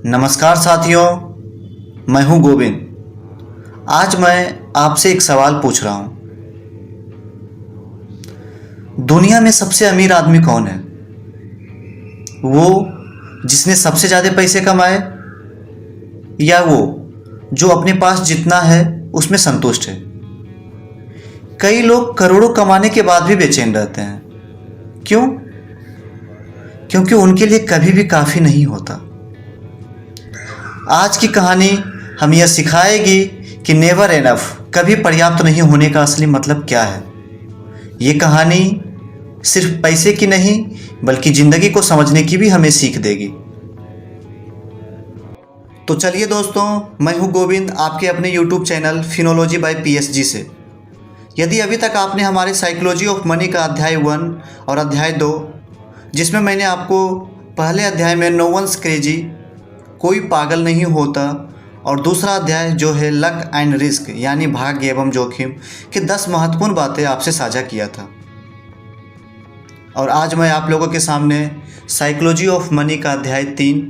नमस्कार साथियों, मैं हूं गोविंद। आज मैं आपसे एक सवाल पूछ रहा हूं। दुनिया में सबसे अमीर आदमी कौन है? वो जिसने सबसे ज़्यादा पैसे कमाए, या वो जो अपने पास जितना है उसमें संतुष्ट है? कई लोग करोड़ों कमाने के बाद भी बेचैन रहते हैं। क्यों? क्योंकि उनके लिए कभी भी काफ़ी नहीं होता। आज की कहानी हमें यह सिखाएगी कि नेवर एनफ, कभी पर्याप्त नहीं होने का असली मतलब क्या है। ये कहानी सिर्फ पैसे की नहीं बल्कि ज़िंदगी को समझने की भी हमें सीख देगी। तो चलिए दोस्तों, मैं हूं गोविंद, आपके अपने YouTube channel Finology by PSG से। यदि अभी तक आपने हमारे साइकोलॉजी ऑफ मनी का अध्याय 1 और अध्याय 2, जिसमें मैंने आपको पहले अध्याय में नो वंस क्रेजी, कोई पागल नहीं होता, और दूसरा अध्याय जो है लक एंड रिस्क यानी भाग्य एवं जोखिम की 10 महत्वपूर्ण बातें आपसे साझा किया था। और आज मैं आप लोगों के सामने साइकोलॉजी ऑफ मनी का अध्याय 3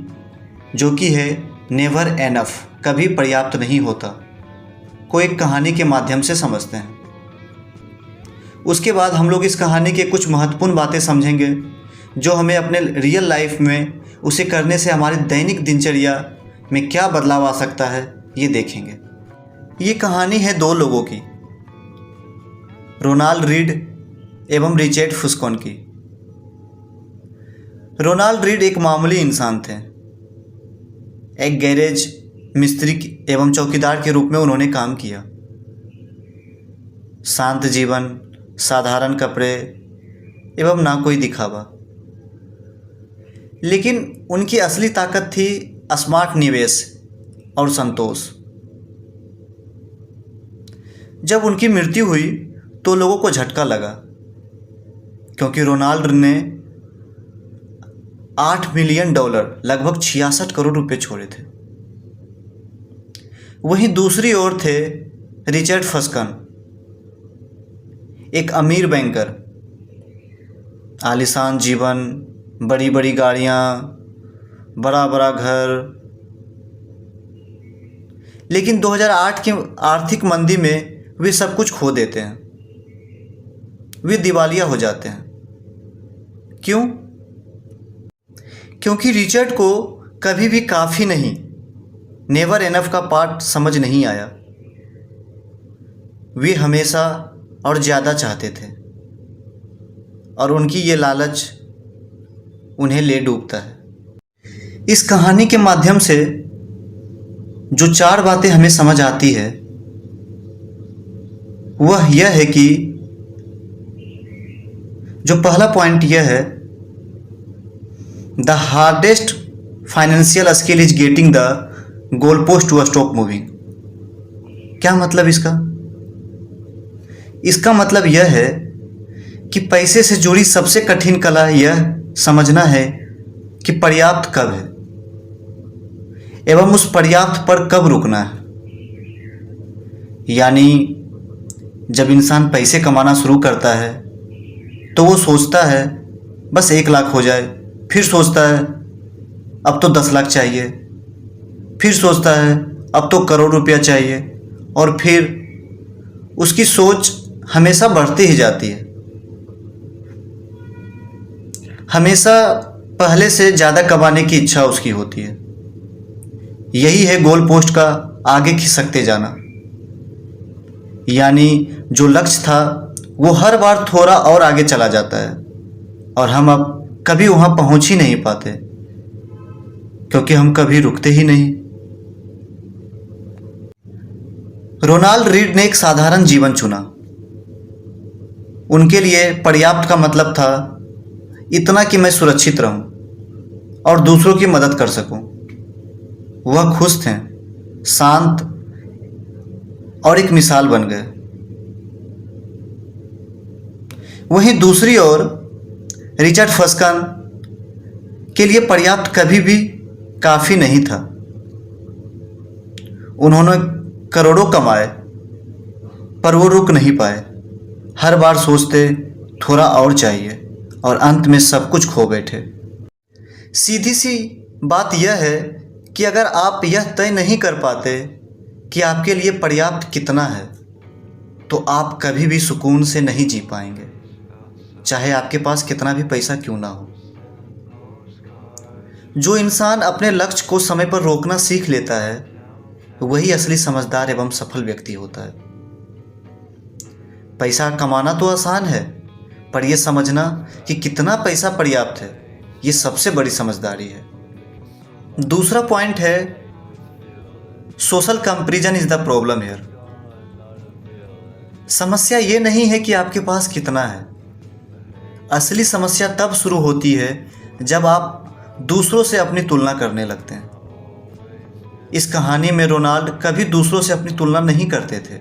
जो कि है नेवर एनफ, कभी पर्याप्त नहीं होता, को एक कहानी के माध्यम से समझते हैं। उसके बाद हम लोग इस कहानी के कुछ महत्वपूर्ण बातें समझेंगे जो हमें अपने रियल लाइफ में उसे करने से हमारी दैनिक दिनचर्या में क्या बदलाव आ सकता है, ये देखेंगे। ये कहानी है 2 लोगों की, रोनाल्ड रीड एवं रिचर्ड फुस्कोन की। रोनाल्ड रीड एक मामूली इंसान थे। एक गैरेज मिस्त्री एवं चौकीदार के रूप में उन्होंने काम किया। शांत जीवन, साधारण कपड़े एवं ना कोई दिखावा। लेकिन उनकी असली ताकत थी स्मार्ट निवेश और संतोष। जब उनकी मृत्यु हुई तो लोगों को झटका लगा, क्योंकि रोनाल्ड ने $8 मिलियन, लगभग 66 करोड़ रुपए छोड़े थे। वहीं दूसरी ओर थे रिचर्ड फस्कन, एक अमीर बैंकर। आलीशान जीवन, बड़ी बड़ी गाड़ियाँ, बड़ा बड़ा घर। लेकिन 2008 की आर्थिक मंदी में वे सब कुछ खो देते हैं। वे दिवालिया हो जाते हैं। क्यों? क्योंकि रिचर्ड को कभी भी काफ़ी नहीं, नेवर एनफ का पाठ समझ नहीं आया। वे हमेशा और ज़्यादा चाहते थे, और उनकी ये लालच उन्हें ले डूबता है। इस कहानी के माध्यम से जो 4 बातें हमें समझ आती है वह यह है कि जो पहला पॉइंट यह है, the hardest financial skill is getting the goal post to stop moving. क्या मतलब इसका? इसका मतलब यह है कि पैसे से जुड़ी सबसे कठिन कला यह समझना है कि पर्याप्त कब है एवं उस पर्याप्त पर कब रुकना है। यानी जब इंसान पैसे कमाना शुरू करता है तो वो सोचता है बस 1 लाख हो जाए, फिर सोचता है अब तो 10 लाख चाहिए, फिर सोचता है अब तो करोड़ रुपया चाहिए, और फिर उसकी सोच हमेशा बढ़ती ही जाती है। हमेशा पहले से ज़्यादा कमाने की इच्छा उसकी होती है। यही है गोल पोस्ट का आगे खिसकते जाना। यानी जो लक्ष्य था वो हर बार थोड़ा और आगे चला जाता है, और हम अब कभी वहाँ पहुँच ही नहीं पाते, क्योंकि हम कभी रुकते ही नहीं। रोनाल्ड रीड ने एक साधारण जीवन चुना। उनके लिए पर्याप्त का मतलब था इतना कि मैं सुरक्षित रहूं और दूसरों की मदद कर सकूं। वह खुश थे, शांत, और एक मिसाल बन गए। वहीं दूसरी ओर रिचर्ड फस्कन के लिए पर्याप्त कभी भी काफ़ी नहीं था। उन्होंने करोड़ों कमाए पर वो रुक नहीं पाए। हर बार सोचते थोड़ा और चाहिए, और अंत में सब कुछ खो बैठे। सीधी सी बात यह है कि अगर आप यह तय नहीं कर पाते कि आपके लिए पर्याप्त कितना है, तो आप कभी भी सुकून से नहीं जी पाएंगे, चाहे आपके पास कितना भी पैसा क्यों ना हो। जो इंसान अपने लक्ष्य को समय पर रोकना सीख लेता है, वही असली समझदार एवं सफल व्यक्ति होता है। पैसा कमाना तो आसान है, पर यह समझना कि कितना पैसा पर्याप्त है, ये सबसे बड़ी समझदारी है। दूसरा पॉइंट है, social comparison is the problem here. समस्या ये नहीं है कि आपके पास कितना है, असली समस्या तब शुरू होती है जब आप दूसरों से अपनी तुलना करने लगते हैं। इस कहानी में रोनाल्ड कभी दूसरों से अपनी तुलना नहीं करते थे।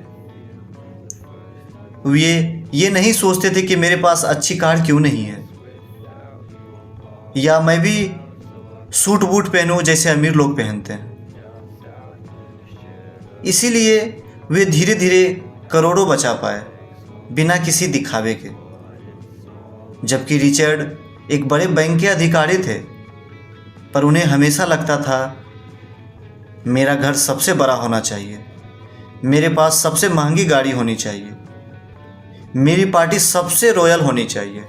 वे ये नहीं सोचते थे कि मेरे पास अच्छी कार क्यों नहीं है, या मैं भी सूट बूट पहनूं जैसे अमीर लोग पहनते हैं। इसीलिए वे धीरे धीरे करोड़ों बचा पाए बिना किसी दिखावे के। जबकि रिचर्ड एक बड़े बैंक के अधिकारी थे, पर उन्हें हमेशा लगता था मेरा घर सबसे बड़ा होना चाहिए, मेरे पास सबसे महंगी गाड़ी होनी चाहिए, मेरी पार्टी सबसे रॉयल होनी चाहिए।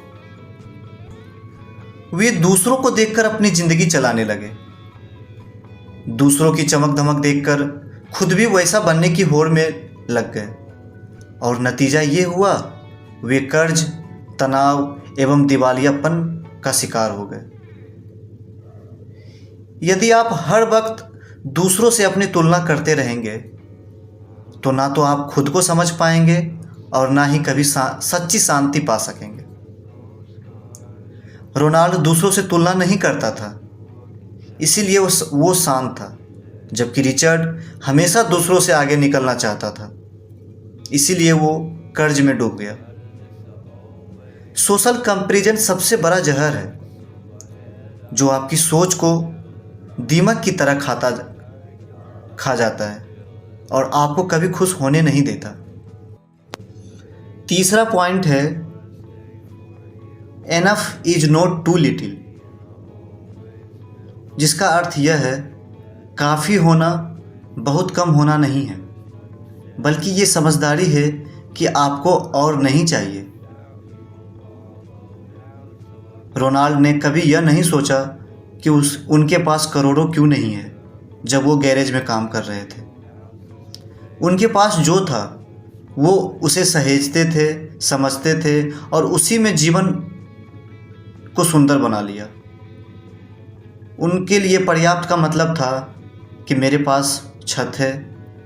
वे दूसरों को देखकर अपनी जिंदगी चलाने लगे, दूसरों की चमक धमक देखकर खुद भी वैसा बनने की होड़ में लग गए, और नतीजा ये हुआ वे कर्ज, तनाव एवं दिवालियापन का शिकार हो गए। यदि आप हर वक्त दूसरों से अपनी तुलना करते रहेंगे, तो ना तो आप खुद को समझ पाएंगे और ना ही कभी सच्ची शांति पा सकेंगे। रोनाल्ड दूसरों से तुलना नहीं करता था, इसीलिए वो शांत था, जबकि रिचर्ड हमेशा दूसरों से आगे निकलना चाहता था, इसीलिए वो कर्ज में डूब गया। सोशल कंपैरिजन सबसे बड़ा जहर है, जो आपकी सोच को दीमक की तरह खा जाता है और आपको कभी खुश होने नहीं देता। तीसरा पॉइंट है, enough is not too little, जिसका अर्थ यह है काफ़ी होना बहुत कम होना नहीं है, बल्कि ये समझदारी है कि आपको और नहीं चाहिए। रोनाल्ड ने कभी यह नहीं सोचा कि उनके पास करोड़ों क्यों नहीं है जब वो गैरेज में काम कर रहे थे। उनके पास जो था वो उसे सहेजते थे, समझते थे और उसी में जीवन को सुंदर बना लिया। उनके लिए पर्याप्त का मतलब था कि मेरे पास छत है,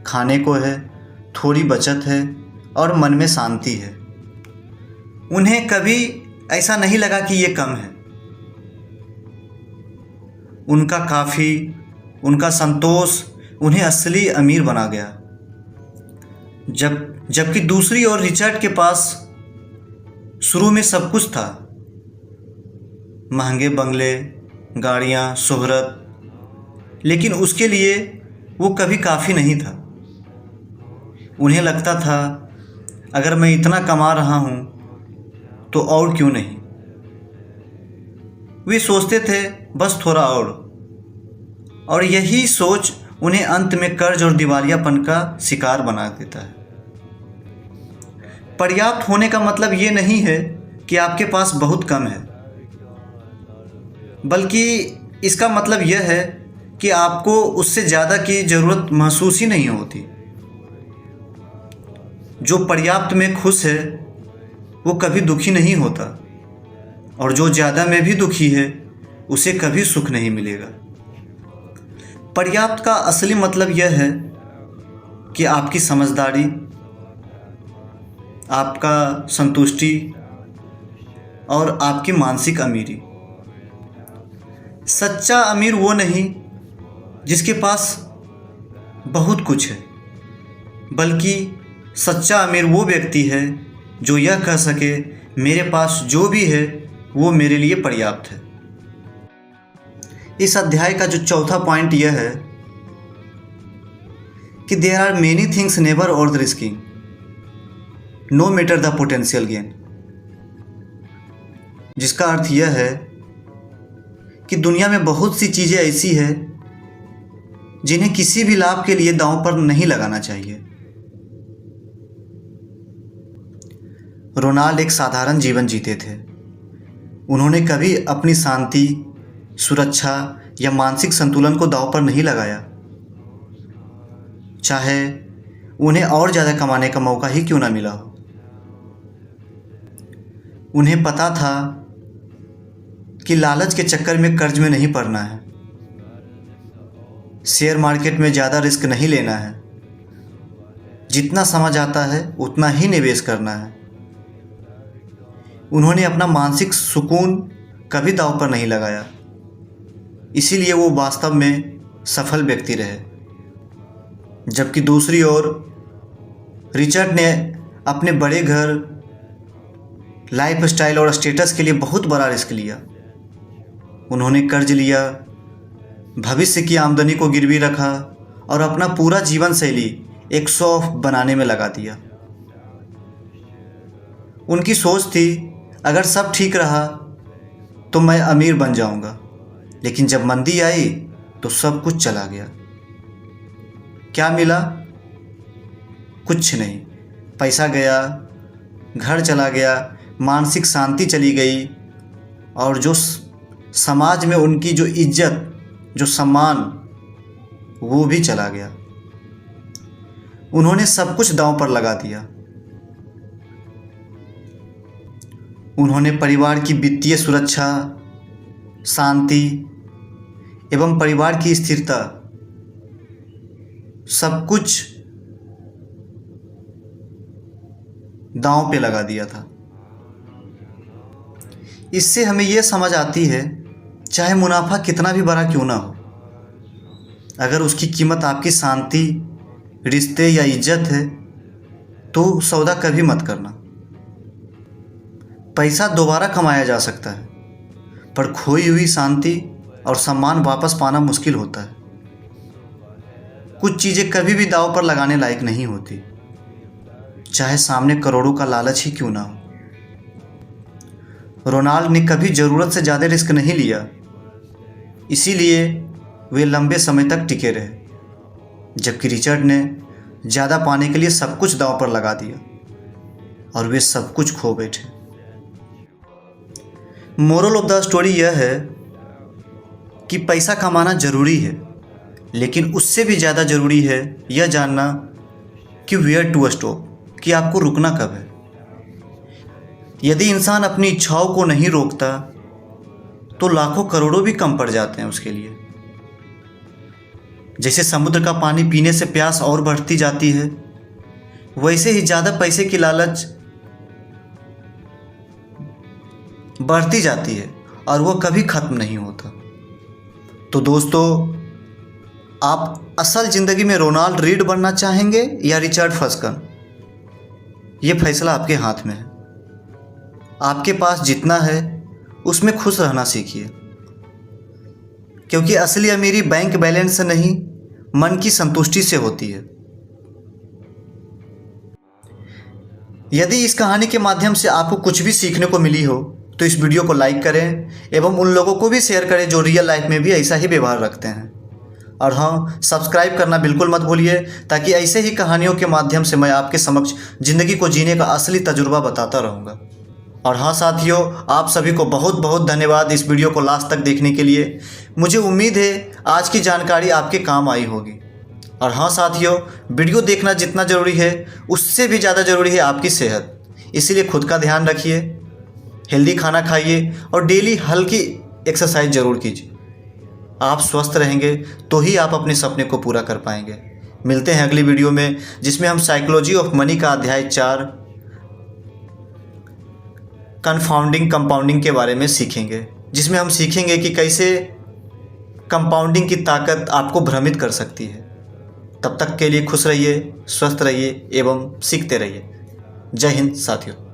खाने को है, थोड़ी बचत है और मन में शांति है। उन्हें कभी ऐसा नहीं लगा कि ये कम है। उनका काफ़ी, उनका संतोष उन्हें असली अमीर बना गया। जबकि दूसरी ओर रिचर्ड के पास शुरू में सब कुछ था, महंगे बंगले, गाड़ियाँ, शोहरत, लेकिन उसके लिए वो कभी काफ़ी नहीं था। उन्हें लगता था अगर मैं इतना कमा रहा हूँ तो और क्यों नहीं। वे सोचते थे बस थोड़ा और यही सोच उन्हें अंत में कर्ज और दिवालियापन का शिकार बना देता है। पर्याप्त होने का मतलब ये नहीं है कि आपके पास बहुत कम है, बल्कि इसका मतलब यह है कि आपको उससे ज़्यादा की ज़रूरत महसूस ही नहीं होती। जो पर्याप्त में खुश है वो कभी दुखी नहीं होता, और जो ज़्यादा में भी दुखी है उसे कभी सुख नहीं मिलेगा। पर्याप्त का असली मतलब यह है कि आपकी समझदारी, आपका संतुष्टि और आपकी मानसिक अमीरी। सच्चा अमीर वो नहीं जिसके पास बहुत कुछ है, बल्कि सच्चा अमीर वो व्यक्ति है जो यह कह सके मेरे पास जो भी है वो मेरे लिए पर्याप्त है। इस अध्याय का जो चौथा पॉइंट यह है कि there are many things never worth risking no matter the potential gain, जिसका अर्थ यह है कि दुनिया में बहुत सी चीज़ें ऐसी है जिन्हें किसी भी लाभ के लिए दांव पर नहीं लगाना चाहिए। रोनाल्ड एक साधारण जीवन जीते थे। उन्होंने कभी अपनी शांति, सुरक्षा या मानसिक संतुलन को दांव पर नहीं लगाया, चाहे उन्हें और ज़्यादा कमाने का मौका ही क्यों ना मिला हो। उन्हें पता था कि लालच के चक्कर में कर्ज में नहीं पड़ना है, शेयर मार्केट में ज़्यादा रिस्क नहीं लेना है, जितना समझ आता है उतना ही निवेश करना है। उन्होंने अपना मानसिक सुकून कभी दांव पर नहीं लगाया, इसीलिए वो वास्तव में सफल व्यक्ति रहे। जबकि दूसरी ओर रिचर्ड ने अपने बड़े घर, लाइफस्टाइल और स्टेटस के लिए बहुत बड़ा रिस्क लिया। उन्होंने कर्ज लिया, भविष्य की आमदनी को गिरवी रखा और अपना पूरा जीवन शैली एक शो ऑफ बनाने में लगा दिया। उनकी सोच थी, अगर सब ठीक रहा तो मैं अमीर बन जाऊंगा, लेकिन जब मंदी आई तो सब कुछ चला गया। क्या मिला? कुछ नहीं। पैसा गया, घर चला गया, मानसिक शांति चली गई और जो समाज में उनकी जो इज्जत, जो सम्मान, वो भी चला गया। उन्होंने सब कुछ दांव पर लगा दिया। उन्होंने परिवार की वित्तीय सुरक्षा, शांति एवं परिवार की स्थिरता सब कुछ दांव पे लगा दिया था। इससे हमें यह समझ आती है, चाहे मुनाफा कितना भी बड़ा क्यों ना हो, अगर उसकी कीमत आपकी शांति, रिश्ते या इज्जत है तो सौदा कभी मत करना। पैसा दोबारा कमाया जा सकता है, पर खोई हुई शांति और सम्मान वापस पाना मुश्किल होता है। कुछ चीज़ें कभी भी दांव पर लगाने लायक नहीं होती, चाहे सामने करोड़ों का लालच ही क्यों ना हो। रोनाल्ड ने कभी ज़रूरत से ज़्यादा रिस्क नहीं लिया, इसीलिए वे लंबे समय तक टिके रहे। जबकि रिचर्ड ने ज़्यादा पाने के लिए सब कुछ दांव पर लगा दिया और वे सब कुछ खो बैठे। मोरल ऑफ द स्टोरी यह है कि पैसा कमाना ज़रूरी है, लेकिन उससे भी ज़्यादा ज़रूरी है यह जानना कि वेयर टू स्टॉप, कि आपको रुकना कब है। यदि इंसान अपनी इच्छाओं को नहीं रोकता तो लाखों करोड़ों भी कम पड़ जाते हैं उसके लिए। जैसे समुद्र का पानी पीने से प्यास और बढ़ती जाती है, वैसे ही ज़्यादा पैसे की लालच बढ़ती जाती है और वह कभी ख़त्म नहीं होता। तो दोस्तों, आप असल ज़िंदगी में रोनाल्ड रीड बनना चाहेंगे या रिचर्ड फस्कन? ये फैसला आपके हाथ में है। आपके पास जितना है उसमें खुश रहना सीखिए, क्योंकि असली अमीरी बैंक बैलेंस से नहीं, मन की संतुष्टि से होती है। यदि इस कहानी के माध्यम से आपको कुछ भी सीखने को मिली हो तो इस वीडियो को लाइक करें एवं उन लोगों को भी शेयर करें जो रियल लाइफ में भी ऐसा ही व्यवहार रखते हैं। और हाँ, सब्सक्राइब करना बिल्कुल मत भूलिए, ताकि ऐसे ही कहानियों के माध्यम से मैं आपके समक्ष ज़िंदगी को जीने का असली तजुर्बा बताता रहूँगा। और हाँ साथियों, आप सभी को बहुत बहुत धन्यवाद इस वीडियो को लास्ट तक देखने के लिए। मुझे उम्मीद है आज की जानकारी आपके काम आई होगी। और हाँ साथियों, वीडियो देखना जितना ज़रूरी है उससे भी ज़्यादा ज़रूरी है आपकी सेहत। इसीलिए खुद का ध्यान रखिए, हेल्दी खाना खाइए और डेली हल्की एक्सरसाइज ज़रूर कीजिए। आप स्वस्थ रहेंगे तो ही आप अपने सपने को पूरा कर पाएंगे। मिलते हैं अगली वीडियो में, जिसमें हम साइकोलॉजी ऑफ मनी का अध्याय 4 कंपाउंडिंग के बारे में सीखेंगे, जिसमें हम सीखेंगे कि कैसे कंपाउंडिंग की ताकत आपको भ्रमित कर सकती है। तब तक के लिए खुश रहिए, स्वस्थ रहिए एवं सीखते रहिए। जय हिंद साथियों।